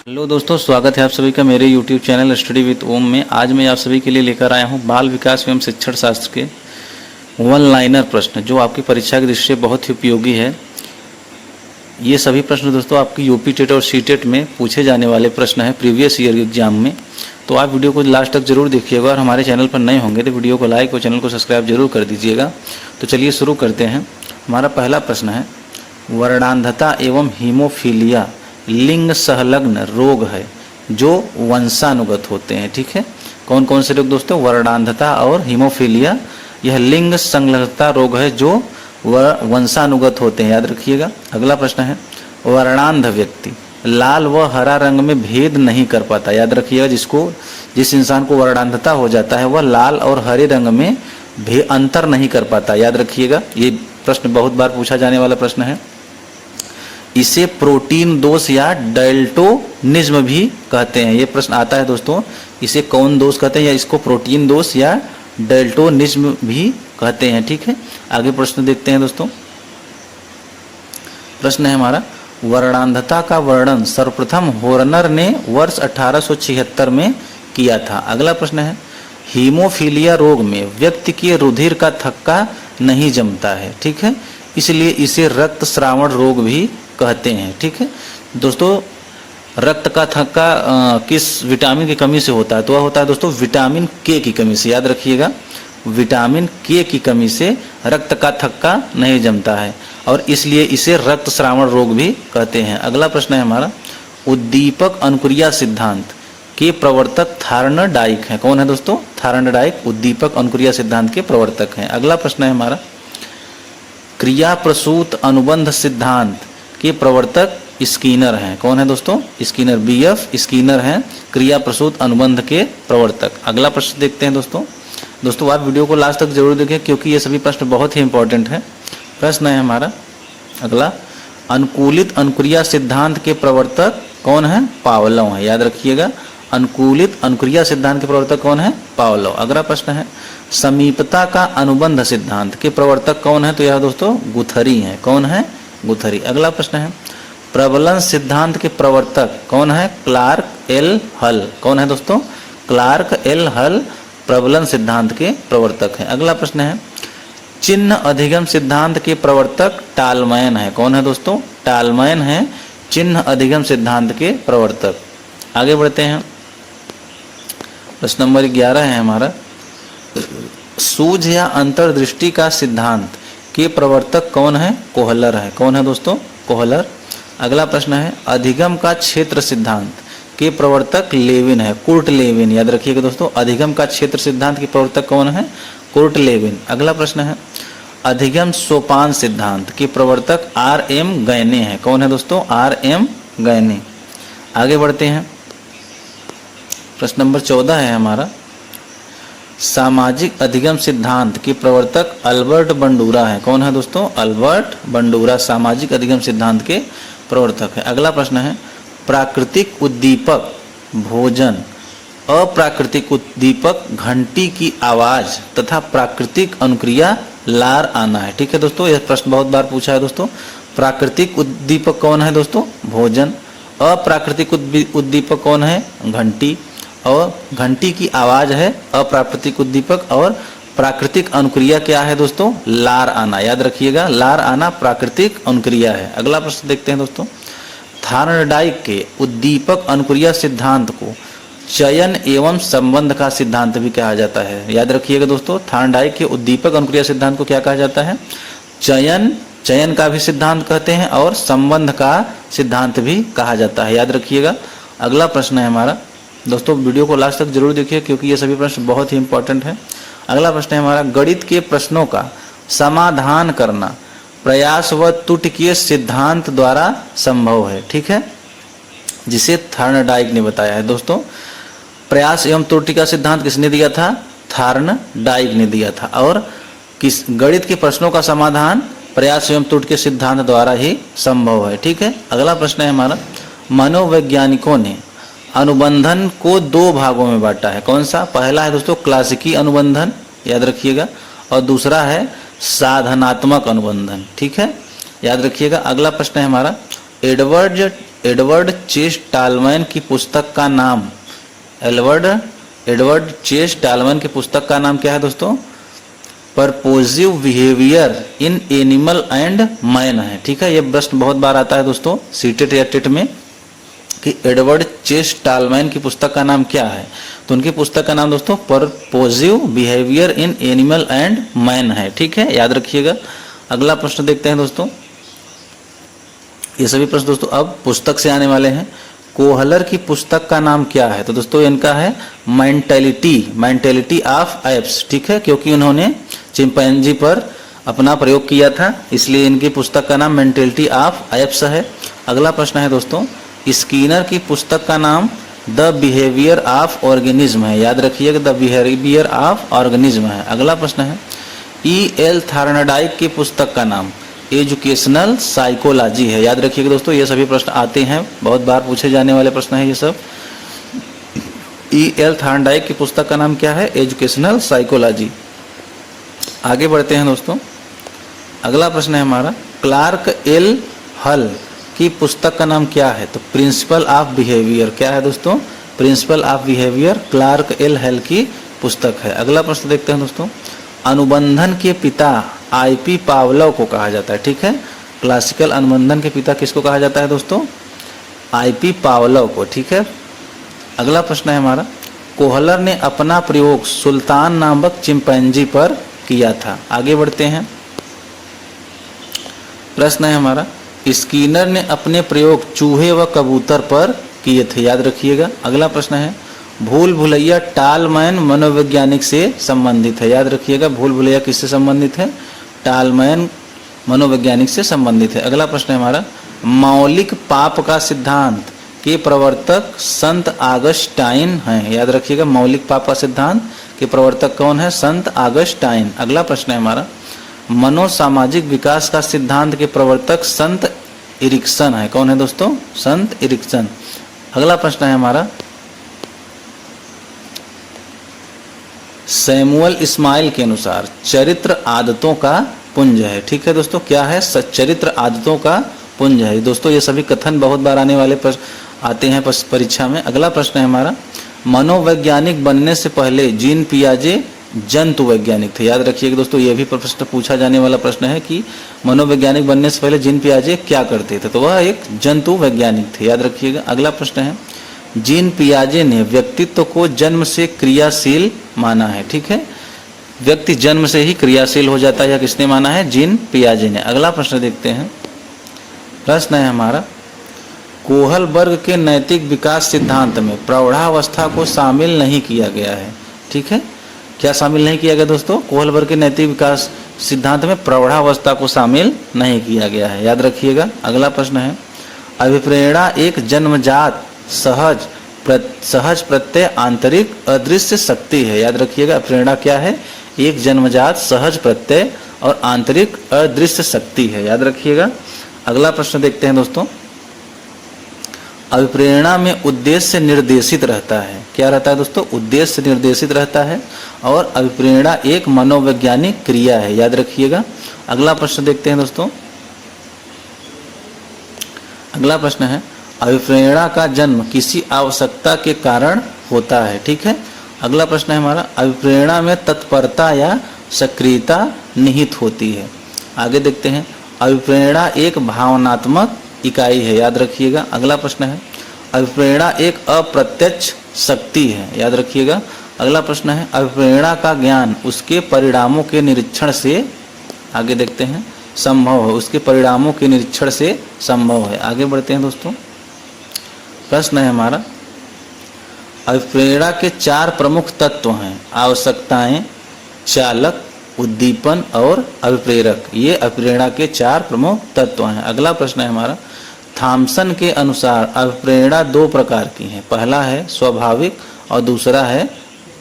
Hello दोस्तों, स्वागत है आप सभी का मेरे YouTube चैनल स्टडी विद ओम में। आज मैं आप सभी के लिए लेकर आया हूं बाल विकास एवं शिक्षण शास्त्र के वन लाइनर प्रश्न, जो आपकी परीक्षा की दृष्टि से बहुत ही उपयोगी है। ये सभी प्रश्न दोस्तों आपकी यूपी टेट और सी टेट में पूछे जाने वाले प्रश्न हैं प्रीवियस ईयर एग्जाम में। तो आप वीडियो को लास्ट तक जरूर देखिएगा और हमारे चैनल पर नए होंगे तो वीडियो को लाइक और चैनल को सब्सक्राइब जरूर कर दीजिएगा। तो चलिए शुरू करते हैं। हमारा पहला प्रश्न है, वर्णांधता एवं हीमोफीलिया लिंग संलग्न रोग है जो वंशानुगत होते हैं। ठीक है, कौन कौन से रोग दोस्तों? वर्णांधता और हीमोफीलिया, यह लिंग संलग्नता रोग है जो वंशानुगत होते हैं, याद रखिएगा। अगला प्रश्न है, वर्णांध व्यक्ति लाल व हरा रंग में भेद नहीं कर पाता। याद रखिएगा, जिस इंसान को वर्णांधता हो जाता है वह लाल और हरे रंग में अंतर नहीं कर पाता। याद रखिएगा, ये प्रश्न बहुत बार पूछा जाने वाला प्रश्न है। इसे प्रोटीन दोष या डैल्टोनिज्म भी कहते हैं। ये प्रश्न आता है दोस्तों, इसे कौन दोष कहते हैं, या इसको प्रोटीन दोष या डैल्टोनिज्म भी कहते हैं। ठीक है, आगे प्रश्न देखते हैं दोस्तों। प्रश्न है हमारा, वर्णांधता का वर्णन सर्वप्रथम होर्नर ने वर्ष 1876 में किया था। अगला प्रश्न है, हीमोफीलिया रोग में व्यक्ति के रुधिर का थक्का नहीं जमता है। ठीक है, इसलिए इसे रक्त स्रावण रोग भी कहते हैं। ठीक है दोस्तों, रक्त का थक्का किस विटामिन की कमी से होता है? तो वह होता है दोस्तों विटामिन के की कमी से। याद रखिएगा, विटामिन के की कमी से रक्त का थक्का नहीं जमता है और इसलिए इसे रक्त स्रावण रोग भी कहते हैं। अगला प्रश्न है हमारा, उद्दीपक अनुक्रिया सिद्धांत के प्रवर्तक थार्नडाइक हैं। कौन है दोस्तों? थार्नडाइक उद्दीपक अनुक्रिया सिद्धांत के प्रवर्तक हैं। अगला प्रश्न है हमारा, क्रिया प्रसूत अनुबंध सिद्धांत के प्रवर्तक स्किनर हैं। कौन है दोस्तों? स्किनर, बीएफ स्किनर हैं क्रिया प्रसूत अनुबंध के प्रवर्तक। अगला प्रश्न देखते हैं दोस्तों आप वीडियो को लास्ट तक जरूर देखें क्योंकि ये सभी प्रश्न बहुत ही इंपॉर्टेंट हैं। प्रश्न है हमारा अगला, अनुकूलित अनुक्रिया सिद्धांत के प्रवर्तक कौन है? पावलोव है। याद रखिएगा, अनुकूलित अनुक्रिया सिद्धांत के प्रवर्तक कौन है? पावलोव। अगला प्रश्न है, समीपता का अनुबंध सिद्धांत के प्रवर्तक कौन है? तो यह दोस्तों गुथरी हैं। कौन है? गुथरी। अगला प्रश्न है, प्रबलन सिद्धांत के प्रवर्तक कौन है? क्लार्क एल हल। कौन है दोस्तों? क्लार्क एल हल प्रबलन सिद्धांत के प्रवर्तक हैं। अगला प्रश्न है, चिन्ह अधिगम सिद्धांत के प्रवर्तक टालमैन है। कौन है दोस्तों? टालमैन है चिन्ह अधिगम सिद्धांत के प्रवर्तक। आगे बढ़ते हैं, प्रश्न नंबर 11 है हमारा, सूझ या अंतर्दृष्टि का सिद्धांत के प्रवर्तक कौन है? कोहलर है। कौन है दोस्तों? कोहलर। अगला प्रश्न है, अधिगम का क्षेत्र सिद्धांत के प्रवर्तक लेविन है, कुर्ट लेविन। याद रखिएगा दोस्तों, अधिगम का क्षेत्र सिद्धांत के प्रवर्तक कौन है? Kurt Lewin. अगला प्रश्न है, अधिगम सोपान सिद्धांत के प्रवर्तक आर.एम. गैने हैं। कौन है दोस्तों? आर.एम. गैने। आगे बढ़ते हैं, प्रश्न नंबर 14 है हमारा, सामाजिक अधिगम सिद्धांत के प्रवर्तक अल्बर्ट बंडूरा है। कौन है दोस्तों? अल्बर्ट बंडूरा सामाजिक अधिगम सिद्धांत के प्रवर्तक है। अगला प्रश्न है, प्राकृतिक उद्दीपक भोजन, अप्राकृतिक उद्दीपक घंटी की आवाज तथा प्राकृतिक अनुक्रिया लार आना है। ठीक है दोस्तों, यह प्रश्न बहुत बार पूछा है दोस्तों। प्राकृतिक उद्दीपक कौन है दोस्तों? भोजन। अप्राकृतिक उद्दीपक कौन है? घंटी। और घंटी की आवाज है अप्राकृतिक उद्दीपक, और प्राकृतिक अनुक्रिया क्या है दोस्तों? लार आना। याद रखिएगा, लार आना प्राकृतिक अनुक्रिया है। अगला प्रश्न देखते हैं दोस्तों, थार्नडाइक के उद्दीपक अनुक्रिया सिद्धांत को चयन एवं संबंध का सिद्धांत भी कहा जाता है। याद रखिएगा दोस्तों, थार्नडाइक के उद्दीपक अनुक्रिया सिद्धांत को क्या कहा जाता है? चयन का भी सिद्धांत कहते हैं और संबंध का सिद्धांत भी कहा जाता है। याद रखिएगा। अगला प्रश्न है हमारा दोस्तों, वीडियो को लास्ट तक जरूर देखिए क्योंकि ये सभी प्रश्न बहुत ही इंपॉर्टेंट है। अगला प्रश्न है हमारा, गणित के प्रश्नों का समाधान करना प्रयास व त्रुटि सिद्धांत द्वारा संभव है। ठीक है, जिसे थार्नडाइक ने बताया है दोस्तों। प्रयास एवं त्रुटि का सिद्धांत किसने दिया था? थार्नडाइक ने दिया था। और किस गणित के प्रश्नों का समाधान प्रयास एवं त्रुटि के सिद्धांत द्वारा ही संभव है। ठीक है, अगला प्रश्न है हमारा, मनोवैज्ञानिकों ने अनुबंधन को दो भागों में बांटा है। कौन सा? पहला है दोस्तों क्लासिकी अनुबंधन, याद रखिएगा, और दूसरा है साधनात्मक अनुबंधन। ठीक है, याद रखिएगा। अगला प्रश्न है हमारा, एडवर्ड एडवर्ड चेस टालमैन की पुस्तक का नाम, एडवर्ड चेस टालमैन की पुस्तक का नाम क्या है दोस्तों? Purposive behaviour in animal and man है। ठीक है, ये प्रश्न बहुत बार आता है दोस्तों सीटेट या टेट में कि एडवर्ड चेस टालमैन की पुस्तक का नाम क्या है। तो उनकी पुस्तक का नाम दोस्तों purposive behaviour in animal and man है। ठीक है, याद रखिएगा। अगला प्रश्न देखते हैं दोस्तों। ये सभी प्रश्न दोस्तों अब पुस्तक से आने वाले हैं। कोहलर की पुस्तक का नाम क्या है? तो दोस्तों इनका है मेंटेलिटी ऑफ एप्स। ठीक है, क्योंकि उन्होंने चिंपैंजी पर अपना प्रयोग किया था, इसलिए इनकी पुस्तक का नाम मेंटेलिटी ऑफ एप्स है। अगला प्रश्न है दोस्तों, स्किनर की पुस्तक का नाम द बिहेवियर ऑफ ऑर्गेनिज्म है। याद रखिएगा, द बिहेवियर ऑफ ऑर्गेनिज्म है। अगला प्रश्न है, E.L. थॉर्नडाइक की पुस्तक का नाम एजुकेशनल साइकोलॉजी है। याद रखिएगा दोस्तों, ये सभी प्रश्न आते हैं, बहुत बार पूछे जाने वाले प्रश्न है ये सब। E.L. थॉर्नडाइक की पुस्तक का नाम क्या है? Educational psychology. आगे बढ़ते हैं दोस्तों। अगला प्रश्न है हमारा, क्लार्क एल हल की पुस्तक का नाम क्या है? तो प्रिंसिपल ऑफ बिहेवियर। क्या है दोस्तों? Principle of behaviour, Clark L Hull की पुस्तक है। अगला प्रश्न देखते हैं दोस्तों, अनुबंधन के पिता I.P. पावलोव को कहा जाता है। ठीक है, क्लासिकल अनुबंधन के पिता किसको कहा जाता है दोस्तों? I.P. पावलोव को। ठीक है, अगला प्रश्न है हमारा, कोहलर ने अपना प्रयोग सुल्तान नामक चिंपैंजी पर किया था। आगे बढ़ते हैं। प्रश्न है हमारा, स्किनर ने अपने प्रयोग चूहे व कबूतर पर किए थे। याद रखिएगा। अगला प्रश्न है, भूल भुलैया टालमैन मनोवैज्ञानिक से संबंधित है। याद रखिएगा, भूल भुलैया किससे संबंधित है? टालमैन मनोवैज्ञानिक से संबंधित है। अगला प्रश्न है हमारा, मौलिक पाप का सिद्धांत के प्रवर्तक संत आगस्टाइन हैं। याद रखिएगा, मौलिक पाप का सिद्धांत के प्रवर्तक कौन है? संत आगस्टाइन। अगला प्रश्न है हमारा, मनोसामाजिक विकास का सिद्धांत के प्रवर्तक संत इरिक्सन है। कौन है दोस्तों? संत इरिक्सन। अगला प्रश्न है हमारा, सैमुअल इस्माइल के अनुसार चरित्र आदतों का पुंज है। ठीक है दोस्तों, क्या है? चरित्र आदतों का पुंज है। दोस्तों ये सभी कथन बहुत बार आने वाले आते हैं परीक्षा में। अगला प्रश्न है हमारा, मनोवैज्ञानिक बनने से पहले जीन पियाजे जंतु वैज्ञानिक थे। याद रखिएगा दोस्तों, यह भी प्रश्न पूछा जाने वाला प्रश्न है कि मनोवैज्ञानिक बनने से पहले जीन पियाजे क्या करते थे? तो वह एक जंतु वैज्ञानिक थे। याद रखिएगा। अगला प्रश्न है, जीन पियाजे ने व्यक्तित्व को जन्म से क्रियाशील माना है। ठीक है, व्यक्ति जन्म से ही क्रियाशील हो जाता है, या किसने माना है? जीन पियाजे ने। अगला प्रश्न देखते हैं। प्रश्न है हमारा, कोहलबर्ग के नैतिक विकास सिद्धांत में प्रौढ़ावस्था को शामिल नहीं किया गया है। ठीक है, क्या शामिल नहीं किया गया दोस्तों? कोहलबर्ग के नैतिक विकास सिद्धांत में प्रौढ़ावस्था को शामिल नहीं किया गया है। याद रखिएगा। अगला प्रश्न है, अभिप्रेरणा एक जन्मजात सहज प्रत्यय आंतरिक अदृश्य शक्ति है। याद रखिएगा, प्रेरणा क्या है? एक जन्मजात सहज प्रत्यय और आंतरिक अदृश्य शक्ति है। याद रखिएगा। अगला प्रश्न देखते हैं दोस्तों, अभिप्रेरणा में उद्देश्य निर्देशित रहता है। क्या रहता है दोस्तों? उद्देश्य निर्देशित रहता है, और अभिप्रेरणा एक मनोवैज्ञानिक क्रिया है। याद रखिएगा। अगला प्रश्न देखते हैं दोस्तों। अगला प्रश्न है, अभिप्रेरणा का जन्म किसी आवश्यकता के कारण होता है। ठीक है। अगला प्रश्न है हमारा, अभिप्रेरणा में तत्परता या सक्रियता निहित होती है। आगे देखते हैं, अभिप्रेरणा एक भावनात्मक इकाई है। याद रखिएगा। अगला प्रश्न है, अभिप्रेरणा एक अप्रत्यक्ष शक्ति है। याद रखिएगा। अगला प्रश्न है, अभिप्रेरणा का ज्ञान उसके परिणामों के निरीक्षण से, आगे देखते हैं, संभव है। उसके परिणामों के निरीक्षण से संभव है। आगे बढ़ते हैं दोस्तों। प्रश्न है हमारा, अभिप्रेरणा के 4 प्रमुख तत्व हैं, आवश्यकताएं, चालक, उद्दीपन और अभिप्रेरक। ये अभिप्रेरणा के 4 प्रमुख तत्व हैं। अगला प्रश्न है हमारा, थॉमसन के अनुसार अभिप्रेरणा 2 प्रकार की है। पहला है स्वाभाविक और दूसरा है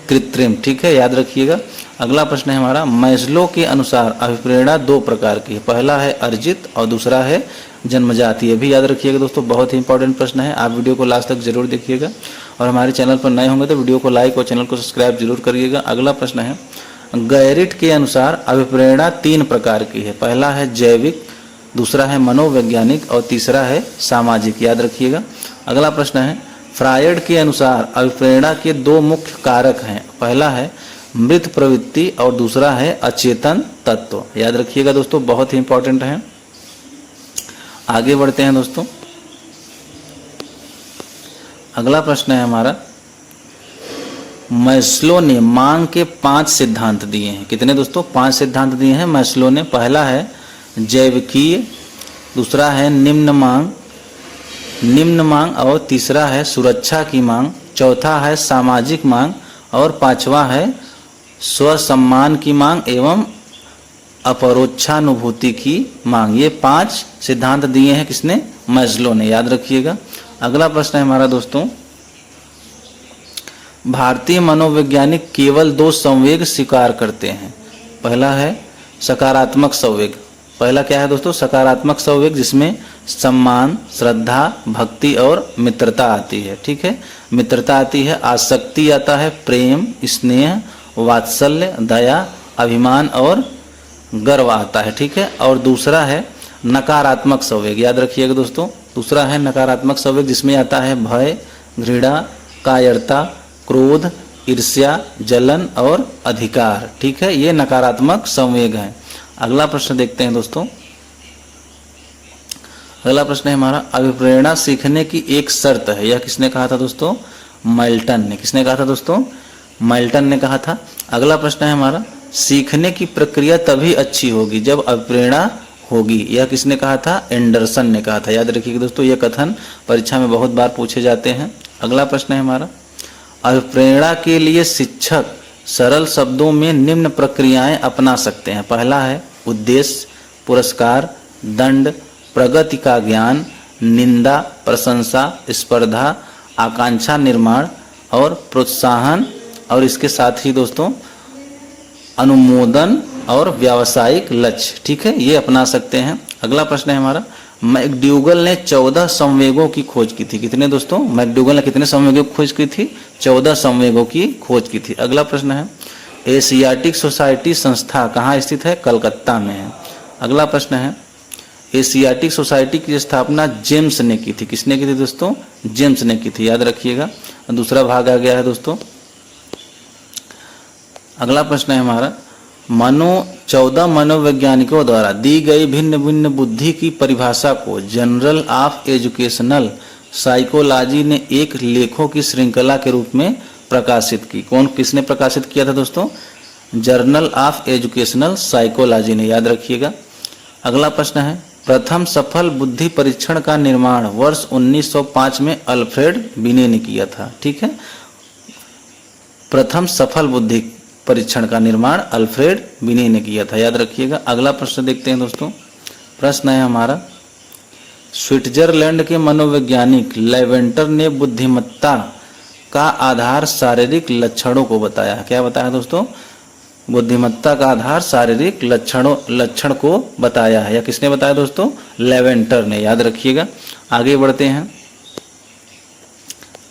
कृत्रिम। ठीक है, याद रखिएगा। अगला प्रश्न है हमारा, मैस्लो के अनुसार अभिप्रेरणा 2 प्रकार की है। पहला है अर्जित और दूसरा है जन्मजात। ये भी याद रखिएगा दोस्तों, बहुत ही इंपॉर्टेंट प्रश्न है। आप वीडियो को लास्ट तक जरूर देखिएगा, और हमारे चैनल पर नए होंगे तो वीडियो को लाइक और चैनल को सब्सक्राइब जरूर करिएगा। अगला प्रश्न है, गैरिट के अनुसार अभिप्रेरणा 3 प्रकार की है। पहला है जैविक, दूसरा है मनोवैज्ञानिक और तीसरा है सामाजिक। याद रखिएगा। अगला प्रश्न है, फ्रायड के अनुसार अभिप्रेरणा के दो मुख्य कारक हैं। पहला है मृत प्रवृत्ति और दूसरा है अचेतन तत्व। याद रखिएगा दोस्तों, बहुत ही इंपॉर्टेंट है। आगे बढ़ते हैं दोस्तों। अगला प्रश्न है हमारा, मैस्लो ने मांग के 5 सिद्धांत दिए हैं। कितने दोस्तों? 5 सिद्धांत दिए हैं मैस्लो ने। पहला है जैविकीय, दूसरा है निम्न मांग और तीसरा है सुरक्षा की मांग, चौथा है सामाजिक मांग और पांचवा है स्वसम्मान की मांग एवं अपरोक्षानुभूति की मांग। ये 5 सिद्धांत दिए हैं किसने? मैस्लो ने। याद रखिएगा। अगला प्रश्न है हमारा दोस्तों, भारतीय मनोवैज्ञानिक केवल 2 संवेग स्वीकार करते हैं। पहला है सकारात्मक संवेग। पहला क्या है दोस्तों? सकारात्मक संवेग, जिसमें सम्मान, श्रद्धा, भक्ति और मित्रता आती है। ठीक है, मित्रता आती है, आसक्ति आता है, प्रेम, स्नेह, वात्सल्य, दया, अभिमान और गर्व आता है। ठीक है, और दूसरा है नकारात्मक संवेग। याद रखिएगा दोस्तों, दूसरा है नकारात्मक संवेग, जिसमें आता है भय, घृणा, कायरता, क्रोध, ईर्ष्या, जलन और अधिकार। ठीक है, ये नकारात्मक संवेग है। अगला प्रश्न देखते हैं दोस्तों। अगला प्रश्न है हमारा, अभिप्रेरणा सीखने की एक शर्त है। यह किसने कहा था दोस्तों? मेल्टन ने। किसने कहा था दोस्तों? मेल्टन ने कहा था। अगला प्रश्न है हमारा, सीखने की प्रक्रिया तभी अच्छी होगी जब अभिप्रेरणा होगी। यह किसने कहा था? एंडरसन ने कहा था। याद रखिएगा दोस्तों, यह कथन परीक्षा में बहुत बार पूछे जाते हैं। अगला प्रश्न है हमारा, अभिप्रेरणा के लिए शिक्षक सरल शब्दों में निम्न प्रक्रियाएं अपना सकते हैं। पहला है उद्देश्य, पुरस्कार, दंड, प्रगति का ज्ञान, निंदा, प्रशंसा, स्पर्धा, आकांक्षा निर्माण और प्रोत्साहन, और इसके साथ ही दोस्तों अनुमोदन और व्यावसायिक लक्ष्य। ठीक है, ये अपना सकते हैं। अगला प्रश्न है हमारा, मैकडूगल ने 14 संवेगों की खोज की थी। कितने दोस्तों? मैकडूगल ने कितने संवेगों की खोज की थी? 14 संवेगों की खोज की थी। अगला प्रश्न है, एशियाटिक सोसाइटी संस्था कहाँ स्थित है? कलकत्ता में है। अगला प्रश्न है, एशियाटिक सोसाइटी की स्थापना जेम्स ने की थी। किसने की थी दोस्तों? जेम्स ने की थी। याद रखिएगा। दूसरा भाग आ गया है दोस्तों। अगला प्रश्न है हमारा, 14 मनोवैज्ञानिकों द्वारा दी गई भिन्न भिन्न बुद्धि की परिभाषा को जर्नल ऑफ एजुकेशनल साइकोलॉजी ने एक लेखों की श्रृंखला के रूप में प्रकाशित की। किसने प्रकाशित किया था दोस्तों? जर्नल ऑफ एजुकेशनल साइकोलॉजी ने। याद रखिएगा। अगला प्रश्न है, प्रथम सफल बुद्धि परीक्षण का निर्माण वर्ष 1905 में अल्फ्रेड बिने ने किया था। ठीक है, प्रथम सफल बुद्धि परीक्षण का निर्माण अल्फ्रेड बिने ने किया था। याद रखिएगा। अगला प्रश्न देखते हैं दोस्तों। प्रश्न है हमारा, स्विट्जरलैंड के मनोवैज्ञानिक लेवेंटर ने बुद्धिमत्ता का आधार शारीरिक लक्षणों को बताया। क्या बताया दोस्तों? बुद्धिमत्ता का आधार शारीरिक लक्षण को बताया है। या किसने बताया दोस्तों? लेवेंटर ने। याद रखिएगा। आगे बढ़ते हैं।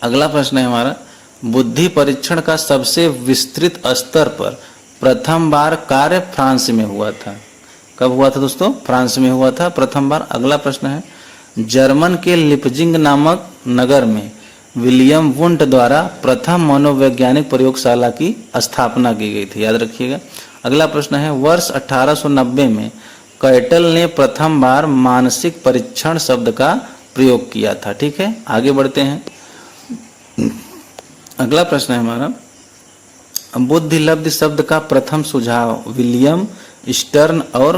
अगला प्रश्न है हमारा, बुद्धि परीक्षण का सबसे विस्तृत स्तर पर प्रथम बार कार्य फ्रांस में हुआ था। कब हुआ था दोस्तों? फ्रांस में हुआ था प्रथम बार। अगला प्रश्न है, जर्मन के लिपजिंग नामक नगर में विलियम वुंट द्वारा प्रथम मनोवैज्ञानिक प्रयोगशाला की स्थापना की गई थी। याद रखिएगा। अगला प्रश्न है, वर्ष 1890 में कैटल ने प्रथम बार मानसिक परीक्षण शब्द का प्रयोग किया था। ठीक है, आगे बढ़ते हैं। अगला प्रश्न है हमारा, बुद्धिलब्धि शब्द का प्रथम सुझाव विलियम स्टर्न और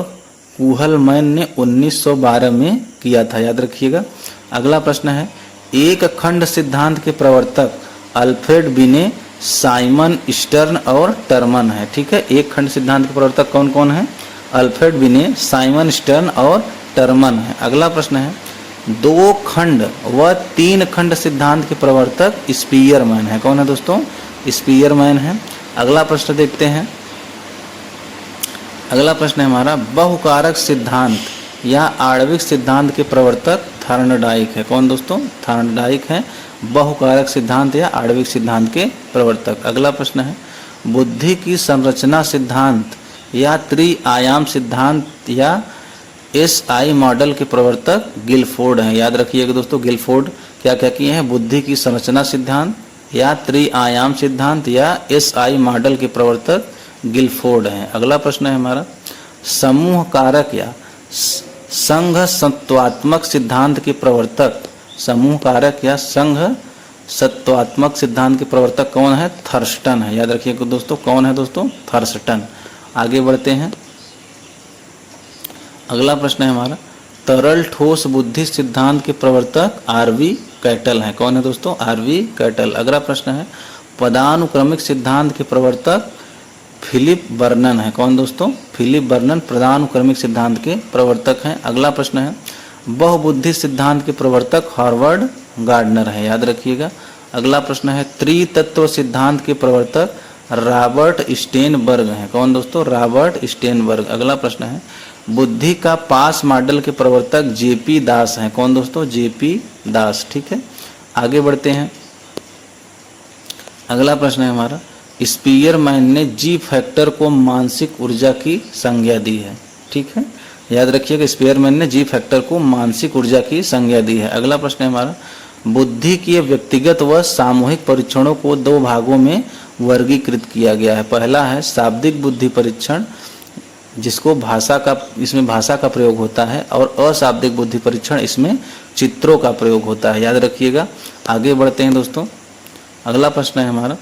कुहलमैन ने 1912 में किया था। याद रखिएगा। अगला प्रश्न है, एक खंड सिद्धांत के प्रवर्तक अल्फ्रेड बिने, साइमन स्टर्न और टर्मन है। ठीक है, एक खंड सिद्धांत के प्रवर्तक कौन कौन है? अल्फ्रेड बिने, साइमन स्टर्न और टर्मन है। अगला प्रश्न है, 2 खंड व 3 खंड सिद्धांत के प्रवर्तक स्पीयरमैन है। कौन है दोस्तों? स्पीयरमैन है। अगला प्रश्न देखते हैं। अगला प्रश्न है हमारा, बहुकारक सिद्धांत या आणविक सिद्धांत के प्रवर्तक थॉर्नडाइक है। कौन दोस्तों? थॉर्नडाइक है बहुकारक सिद्धांत या आणविक सिद्धांत के प्रवर्तक। अगला प्रश्न है, बुद्धि की संरचना सिद्धांत या त्रिआयाम सिद्धांत या SI मॉडल के प्रवर्तक गिलफोर्ड हैं। याद रखिएगा दोस्तों, गिलफोर्ड क्या क्या किए हैं, बुद्धि की संरचना सिद्धांत या त्रिआयाम सिद्धांत या SI मॉडल के प्रवर्तक गिलफोर्ड हैं। अगला प्रश्न है हमारा, समूह कारक या संघ सत्वात्मक सिद्धांत के प्रवर्तक, समूह कारक या संघ सत्वात्मक सिद्धांत के प्रवर्तक कौन है? थर्स्टन है। याद रखिएगा दोस्तों, कौन है दोस्तों? थर्स्टन। आगे बढ़ते हैं, अगला प्रश्न है हमारा, तरल ठोस बुद्धि सिद्धांत के प्रवर्तक RV कैटल हैं। कौन है दोस्तों? RV cattle. अगला प्रश्न है, पदानुक्रमिक सिद्धांत के प्रवर्तक फिलिप बर्नन है। कौन दोस्तों? फिलिप बर्नन पदानुक्रमिक सिद्धांत के प्रवर्तक हैं। अगला प्रश्न है, बहुबुद्धि सिद्धांत के प्रवर्तक हार्वर्ड गार्डनर है। याद रखिएगा। अगला प्रश्न है, त्रितत्व सिद्धांत के प्रवर्तक रॉबर्ट स्टेनबर्ग हैं। कौन दोस्तों? Robert Steinberg. अगला प्रश्न है, बुद्धि का पास मॉडल के प्रवर्तक JP दास हैं। कौन दोस्तों? JP दास। ठीक है, आगे बढ़ते हैं, अगला प्रश्न है हमारा, स्पीयरमैन ने G फैक्टर को मानसिक ऊर्जा की संज्ञा दी है। ठीक है, याद रखिएगा, स्पीयरमैन ने G फैक्टर को मानसिक ऊर्जा की संज्ञा दी है। अगला प्रश्न है हमारा, बुद्धि के व्यक्तिगत व सामूहिक परीक्षणों को दो भागों में वर्गीकृत किया गया है। पहला है शाब्दिक बुद्धि परीक्षण, जिसको इसमें भाषा का प्रयोग होता है, और अशाब्दिक बुद्धि परीक्षण, इसमें चित्रों का प्रयोग होता है। याद रखिएगा। आगे बढ़ते हैं दोस्तों, अगला प्रश्न है हमारा,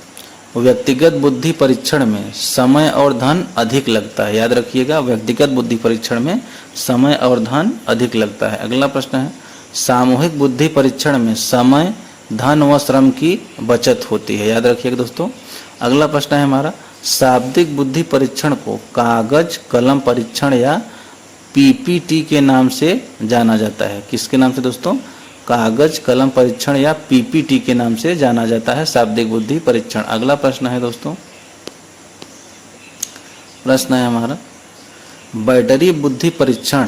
व्यक्तिगत बुद्धि परीक्षण में समय और धन अधिक लगता है। याद रखिएगा, व्यक्तिगत बुद्धि परीक्षण में समय और धन अधिक लगता है। अगला प्रश्न है, सामूहिक बुद्धि परीक्षण में समय, धन व श्रम की बचत होती है। याद रखिएगा दोस्तों। अगला प्रश्न है हमारा, शाब्दिक बुद्धि परीक्षण को कागज कलम परीक्षण या PPT के नाम से जाना जाता है। किसके नाम से दोस्तों? कागज कलम परीक्षण या PPT के नाम से जाना जाता है शाब्दिक बुद्धि परीक्षण। अगला प्रश्न है दोस्तों, प्रश्न है हमारा, बैटरी बुद्धि परीक्षण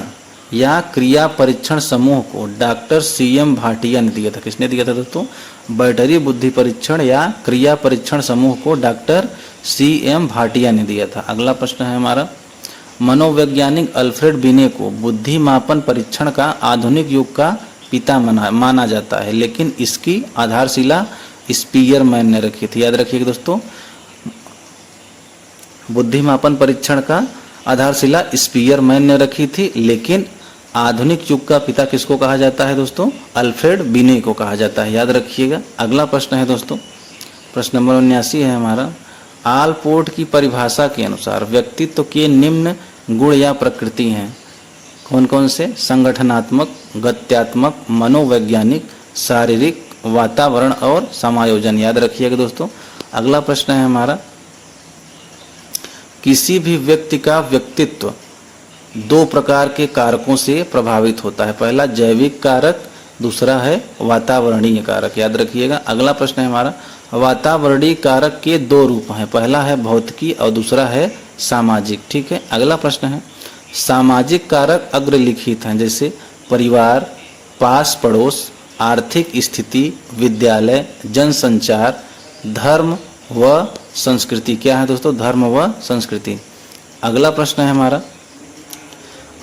या क्रिया परीक्षण समूह को डॉक्टर CM भाटिया ने दिया था। किसने दिया था दोस्तों? बैटरी बुद्धि परीक्षण या क्रिया परीक्षण समूह को डॉक्टर CM भाटिया ने दिया था। अगला प्रश्न है हमारा, मनोवैज्ञानिक अल्फ्रेड बिने को बुद्धि मापन परीक्षण का आधुनिक युग का पिता माना जाता है, लेकिन इसकी आधारशिला स्पीयरमैन ने रखी थी। याद रखिएगा दोस्तों, बुद्धि मापन परीक्षण का आधारशिला स्पीयरमैन ने रखी थी, लेकिन आधुनिक युग का पिता किसको कहा जाता है दोस्तों? अल्फ्रेड बिने को कहा जाता है। याद रखिएगा। अगला प्रश्न है दोस्तों, प्रश्न नंबर 79 है हमारा, आलपोर्ट की परिभाषा के अनुसार व्यक्तित्व के निम्न गुण या प्रकृति हैं। कौन कौन से? संगठनात्मक, गत्यात्मक, मनोवैज्ञानिक, शारीरिक, वातावरण और समायोजन। याद रखिएगा दोस्तों। अगला प्रश्न है हमारा, किसी भी व्यक्ति का व्यक्तित्व दो प्रकार के कारकों से प्रभावित होता है। पहला जैविक कारक, दूसरा है वातावरणीय कारक। याद रखिएगा। अगला प्रश्न है हमारा, वातावरणीय कारक के दो रूप हैं, पहला है भौतिकी और दूसरा है सामाजिक। ठीक है। अगला प्रश्न है, सामाजिक कारक अग्रलिखित हैं, जैसे परिवार, पास पड़ोस, आर्थिक स्थिति, विद्यालय, जनसंचार, धर्म व संस्कृति। क्या है दोस्तों? धर्म व संस्कृति। अगला प्रश्न है हमारा,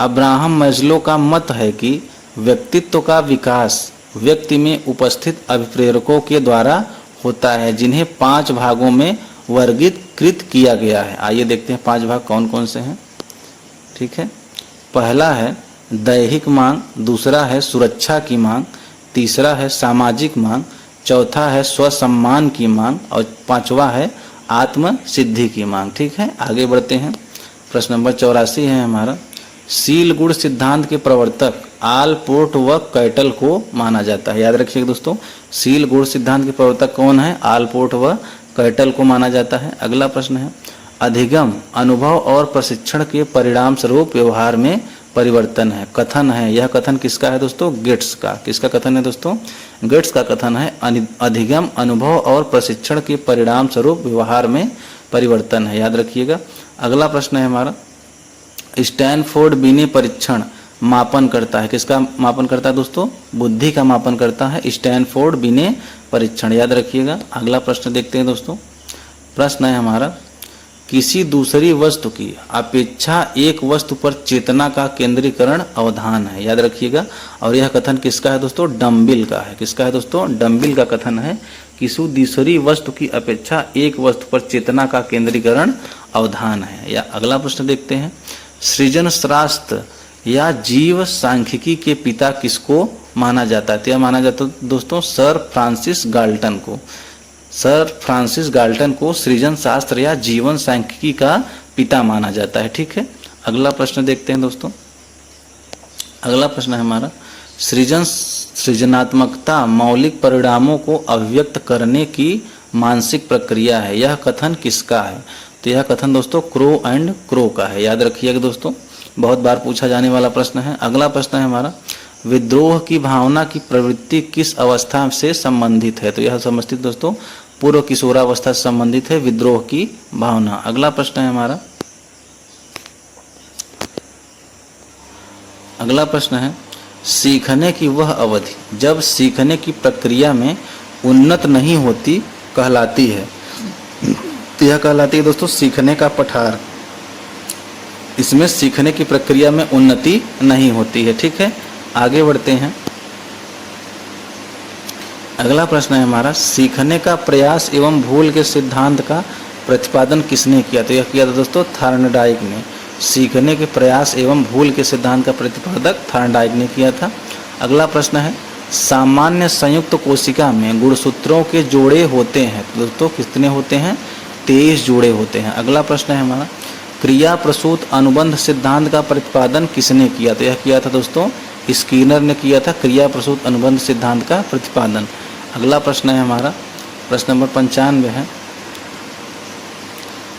अब्राहम मैस्लो का मत है कि व्यक्तित्व का विकास व्यक्ति में उपस्थित अभिप्रेरकों के द्वारा होता है, जिन्हें 5 भागों में वर्गीकृत किया गया है। आइए देखते हैं 5 भाग कौन कौन से हैं। ठीक है। पहला है दैहिक मांग, दूसरा है सुरक्षा की मांग, तीसरा है सामाजिक मांग, चौथा है स्वसम्मान की मांग और पांचवा है आत्म सिद्धि की मांग। ठीक है। आगे बढ़ते हैं। प्रश्न नंबर 84 है हमारा, सील गुण सिद्धांत के प्रवर्तक आलपोर्ट व कैटल को माना जाता है। याद रखिएगा दोस्तों, सील गुण सिद्धांत के प्रवर्तक कौन है? आलपोर्ट व कैटल को माना जाता है। अगला प्रश्न है, अधिगम, अनुभव और प्रशिक्षण के परिणाम स्वरूप व्यवहार में परिवर्तन है। कथन है, यह कथन किसका है दोस्तों? गेट्स का। किसका कथन है दोस्तों? गेट्स का कथन है, अधिगम, अनुभव और प्रशिक्षण के परिणाम स्वरूप व्यवहार में परिवर्तन है। याद रखिएगा। अगला प्रश्न है हमारा, स्टैनफोर्ड बिने परीक्षण मापन करता है। किसका मापन करता है दोस्तों? बुद्धि का मापन करता है स्टैनफोर्ड बिने परीक्षण। याद रखिएगा। अगला प्रश्न देखते हैं दोस्तों। प्रश्न है हमारा, किसी दूसरी वस्तु की अपेक्षा एक वस्तु पर चेतना का केंद्रीकरण अवधान है। याद रखिएगा। और यह कथन किसका है दोस्तों? डम्बिल का है। किसका है दोस्तों? डम्बिल का कथन है। किसी दूसरी वस्तु की अपेक्षा एक वस्तु पर चेतना का केंद्रीकरण अवधान है। या अगला प्रश्न देखते हैं, सृजन शास्त्र या जीव सांख्यिकी के पिता किसको माना जाता है? तो यह माना जाता है दोस्तों सर फ्रांसिस गाल्टन को। सर फ्रांसिस गाल्टन को सृजन शास्त्र या जीवन सांख्यिकी का पिता माना जाता है। ठीक है। अगला प्रश्न देखते हैं दोस्तों। अगला प्रश्न है हमारा, सृजनात्मकता मौलिक परिणामों को अभिव्यक्त करने की मानसिक प्रक्रिया है। यह कथन किसका है? तो यह कथन दोस्तों क्रो एंड क्रो का है। याद रखिएगा दोस्तों, बहुत बार पूछा जाने वाला प्रश्न है। अगला प्रश्न है हमारा, विद्रोह की भावना की प्रवृत्ति किस अवस्था से संबंधित है? तो यह संबंधित दोस्तों पूर्व किशोरावस्था से संबंधित है विद्रोह की भावना। अगला प्रश्न है हमारा, अगला प्रश्न है, सीखने की वह अवधि जब सीखने की प्रक्रिया में उन्नत नहीं होती कहलाती है। तो यह कहलाती है दोस्तों सीखने का पठार। इसमें सीखने की प्रक्रिया में उन्नति नहीं होती है। ठीक है। आगे बढ़ते हैं। अगला प्रश्न है हमारा, सीखने का प्रयास एवं भूल के सिद्धांत का प्रतिपादन किसने किया? तो यह किया था दोस्तों थॉर्नडाइक ने। सीखने के प्रयास एवं भूल के सिद्धांत का प्रतिपादक थॉर्नडाइक ने किया था। अगला प्रश्न है, सामान्य संयुक्त कोशिका में गुणसूत्रों के जोड़े होते हैं। तो दोस्तों कितने होते हैं? 23 जोड़े होते हैं। अगला प्रश्न है हमारा, क्रिया प्रसूत अनुबंध सिद्धांत का प्रतिपादन किसने किया? तो यह किया था दोस्तों स्किनर ने किया था क्रिया प्रसूत अनुबंध सिद्धांत का प्रतिपादन। अगला प्रश्न है हमारा, प्रश्न नंबर 95 है,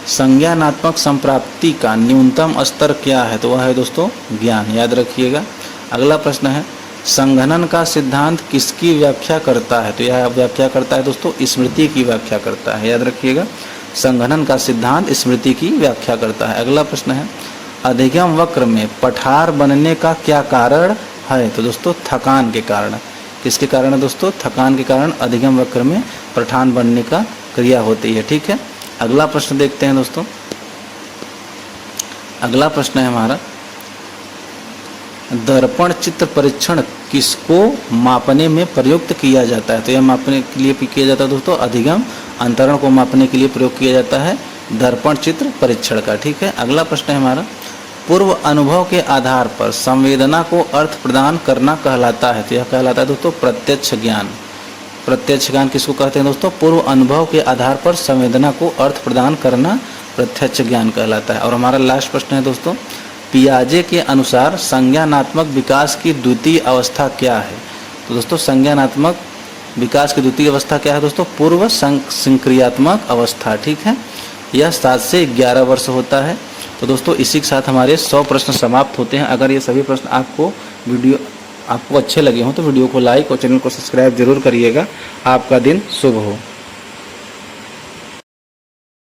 संज्ञानात्मक संप्राप्ति का न्यूनतम स्तर क्या है? तो वह है दोस्तों ज्ञान। याद रखिएगा। अगला प्रश्न है, संघनन का सिद्धांत किसकी व्याख्या करता है? तो यह व्याख्या करता है दोस्तों स्मृति की व्याख्या करता है। याद रखिएगा, संघनन का सिद्धांत स्मृति की व्याख्या करता है। अगला प्रश्न है, अधिगम वक्र में पठार बनने का क्या कारण है? तो दोस्तों थकान के कारण। किसके कारण है दोस्तों? थकान के कारण अधिगम वक्र में पठार बनने का क्रिया होती है। ठीक है। अगला प्रश्न देखते हैं दोस्तों। अगला प्रश्न है हमारा, दर्पण चित्र परीक्षण किसको मापने में प्रयुक्त किया जाता है? तो यह मापने के लिए किया जाता है दोस्तों अधिगम अंतरण को मापने के लिए प्रयोग किया जाता है दर्पण चित्र परीक्षण का। ठीक है। अगला प्रश्न है हमारा, पूर्व अनुभव के आधार पर संवेदना को अर्थ प्रदान करना कहलाता है। तो यह कहलाता है दोस्तों प्रत्यक्ष ज्ञान। प्रत्यक्ष ज्ञान किसको कहते हैं दोस्तों? पूर्व अनुभव के आधार पर संवेदना को अर्थ प्रदान करना प्रत्यक्ष ज्ञान कहलाता है। और हमारा लास्ट प्रश्न है दोस्तों, पियाजे के अनुसार संज्ञानात्मक विकास की द्वितीय अवस्था क्या है? तो दोस्तों संज्ञानात्मक विकास की द्वितीय अवस्था क्या है दोस्तों? पूर्व संक्रियात्मक अवस्था। ठीक है। यह 7 से 11 वर्ष होता है। तो दोस्तों इसी के साथ हमारे 100 प्रश्न समाप्त होते हैं। अगर ये सभी प्रश्न आपको अच्छे लगे हों तो वीडियो को लाइक और चैनल को सब्सक्राइब जरूर करिएगा। आपका दिन शुभ हो।